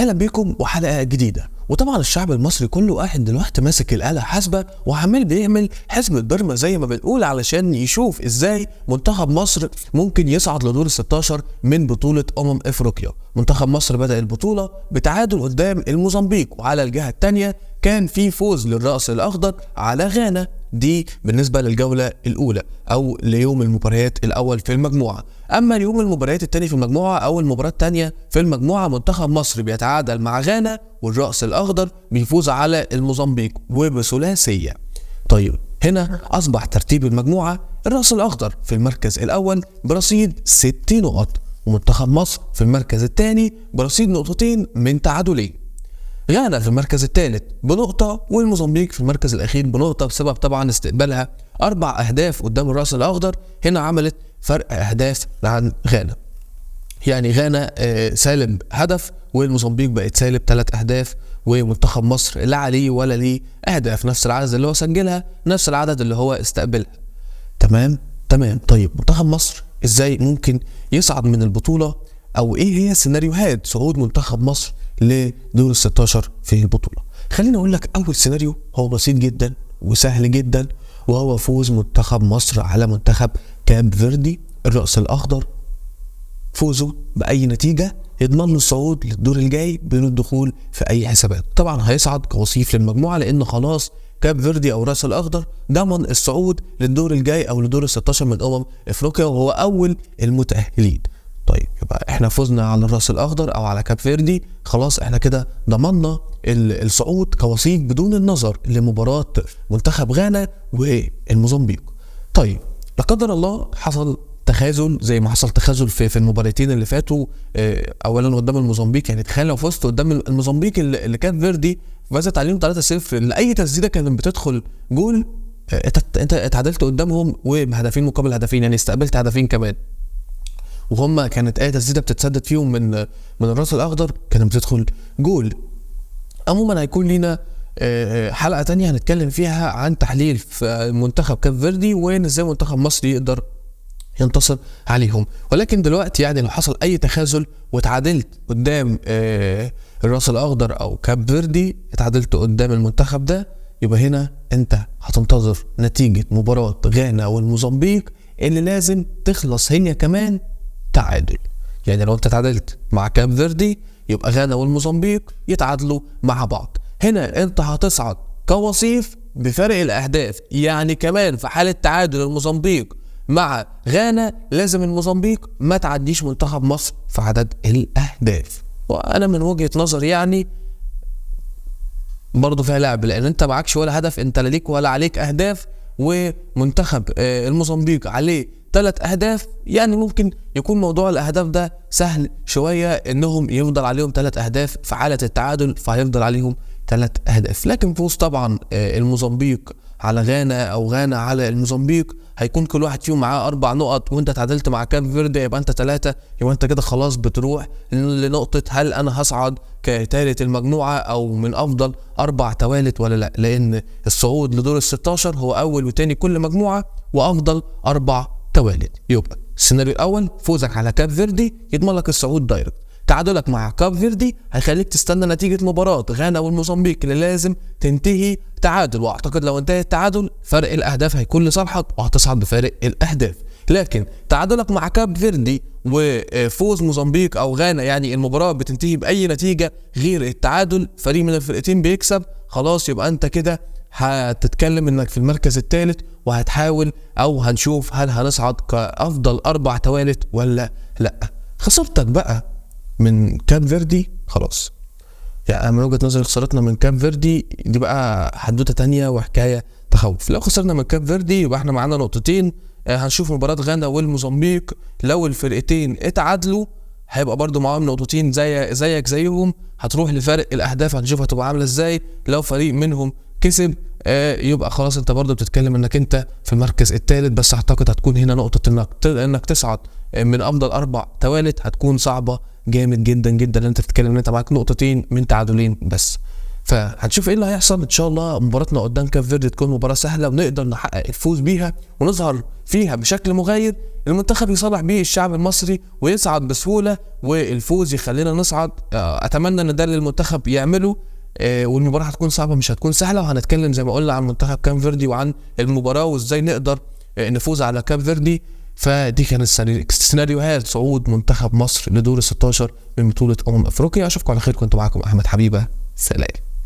اهلا بيكم وحلقه جديده. وطبعا الشعب المصري كله قاعد دلوقتي ماسك الاله حاسبه وعمال بيعمل حسبة برمة زي ما بنقول علشان يشوف ازاي منتخب مصر ممكن يصعد لدور ال16 من بطوله افريقيا. منتخب مصر بدأ البطوله بتعادل قدام الموزمبيق، وعلى الجهه الثانيه كان في فوز للرأس الاخضر على غانا، دي بالنسبه للجوله الاولى او ليوم المباريات الاول في المجموعه. اما اليوم المباريات الثاني في المجموعه او المباراه الثانيه في المجموعه، منتخب مصر بيتعادل مع غانا والرأس الاخضر بيفوز على الموزمبيق وبثلاثيه. طيب هنا اصبح ترتيب المجموعه الرأس الاخضر في المركز الاول برصيد 60 نقط، ومنتخب مصر في المركز الثاني برصيد نقطتين من تعادلين. غانا في المركز الثالث بنقطة، والموزمبيق في المركز الأخير بنقطة بسبب طبعا استقبالها 4 أهداف قدام الرأس الأخضر. هنا عملت فرق أهداف عن غانا، يعني غانا سالب هدف والموزمبيق بقت سالب 3 أهداف، ومنتخب مصر لا عليه ولا ليه أهداف، نفس العدد اللي هو سجلها نفس العدد اللي هو استقبلها. تمام. طيب منتخب مصر ازاي ممكن يصعد من البطولة، او ايه هي سيناريوهات صعود منتخب مصر لدور ال16 في البطولة؟ خليني اقول لك اول سيناريو هو بسيط جدا وسهل جدا، وهو فوز منتخب مصر على منتخب كاب فيردي الرأس الاخضر. فوزه باي نتيجة يضمن له الصعود للدور الجاي بدون الدخول في اي حسابات. طبعا هيصعد كوصيف للمجموعة لان خلاص كاب فيردي او الرأس الاخضر ضمن الصعود للدور الجاي او لدور ال16 من افريقيا، وهو اول المتأهلين. طيب يبقى احنا فزنا على الرأس الاخضر او على كاب فيردي، خلاص احنا كده ضمننا الصعود كوصيف بدون النظر لمباراة منتخب غانا والموزمبيق. طيب لا قدر الله حصل تخاذل زي ما حصل تخاذل في المباراتين اللي فاتوا، اولا قدام الموزمبيق، يعني تخيل لو فزت قدام الموزمبيق اللي كان فيردي فازت عليهم 3-0، لاي تسديده كانت بتدخل جول انت اتعادلت قدامهم وبهدفين مقابل هدفين، يعني استقبلت هدفين كمان، وهم كانت اي تسديده بتتسدد فيهم من الراس الاخضر كانت بتدخل جول. عموما هيكون لينا حلقه تانية هنتكلم فيها عن تحليل في منتخب كاب فيردي وان ازاي منتخب مصر يقدر ينتصر عليهم. ولكن دلوقتي يعني لو حصل اي تخاذل واتعادلت قدام الراس الاخضر او كاب فيردي، اتعادلت قدام المنتخب ده، يبقى هنا انت هتنتظر نتيجه مباراه غانا والموزمبيق اللي لازم تخلص هي كمان تعادل. يعني لو انت تعادلت مع كاب فيردي يبقى غانا والموزمبيق يتعادلوا مع بعض. هنا انت هتصعد كوصيف بفرق الاهداف، يعني كمان في حالة تعادل الموزمبيق مع غانا لازم الموزمبيق ما تعديش منتخب مصر في عدد الاهداف. وانا من وجهة نظري يعني برضو فيها لعب، لان انت معكش ولا هدف، انت لا ليك ولا عليك اهداف، ومنتخب الموزمبيق عليه 3 أهداف، يعني ممكن يكون موضوع الأهداف ده سهل شوية إنهم يفضل عليهم 3 أهداف في حالة التعادل، فهيفضل عليهم 3 أهداف. لكن فوز طبعا الموزمبيق على غانا أو غانا على الموزمبيق هيكون كل واحد فيهم معاه 4 نقط، وانت تعادلت مع كاب فيردي يبقى انت 3، يبقى انت كده خلاص بتروح لنقطة هل انا هصعد كثالث المجموعة او من افضل 4 توالت ولا لا، لان الصعود لدور ال16 هو اول وتاني كل مجموعة وافضل 4 توالت. يبقى السيناريو الاول فوزك على كاب فيردي يضمن لك الصعود دايركت، تعادلك مع كاب فيردي هيخليك تستنى نتيجة مباراة غانا والموزمبيق اللي لازم تنتهي تعادل، واعتقد لو انتهى التعادل فرق الاهداف هيكون لصالحك وهتصعد بفارق الاهداف. لكن تعادلك مع كاب فيردي وفوز موزمبيق او غانا، يعني المباراة بتنتهي باي نتيجة غير التعادل، فريق من الفرقتين بيكسب، خلاص يبقى انت كده هتتكلم انك في المركز الثالث، وهتحاول او هنشوف هل هنصعد كافضل 4 توالت ولا لا. خسارتك بقى من كاب فيردي خلاص، يعني من وجهة نظري خسارتنا من كاب فيردي دي بقى حدوته تانية وحكاية تخوف. لو خسرنا من كاب فيردي يبقى احنا معانا نقطتين، هنشوف مباراة غانا والموزمبيق، لو الفرقتين اتعادلوا هيبقى برضو معاهم نقطتين زيك زيهم، هتروح لفرق الاهداف هنشوف هتبقى عامله ازاي. لو فريق منهم كسب يبقى خلاص انت برضو بتتكلم انك انت في المركز الثالث، بس اعتقد هتكون هنا نقطة انك تصعد من افضل 4 توالت هتكون صعبة جامد جدا جدا، لان انت بتتكلم ان انت معاك نقطتين من تعادلين بس. فهنشوف ايه اللي هيحصل. ان شاء الله مباراتنا قدام كاب فيردي تكون مباراه سهله ونقدر نحقق الفوز بيها ونظهر فيها بشكل مغاير، المنتخب يصالح بيه الشعب المصري ويصعد بسهوله، والفوز يخلينا نصعد. اتمنى ان ده اللي المنتخب يعمله. والمباراه هتكون صعبه مش هتكون سهله، وهنتكلم زي ما قلنا عن منتخب كاب فيردي وعن المباراه وازاي نقدر نفوز على كاب فيردي. فدي كانت سيناريوهات صعود منتخب مصر لدور 16 من بطوله افريقيا. اشوفكم على خير، كنت معكم احمد حبيبه، سلام.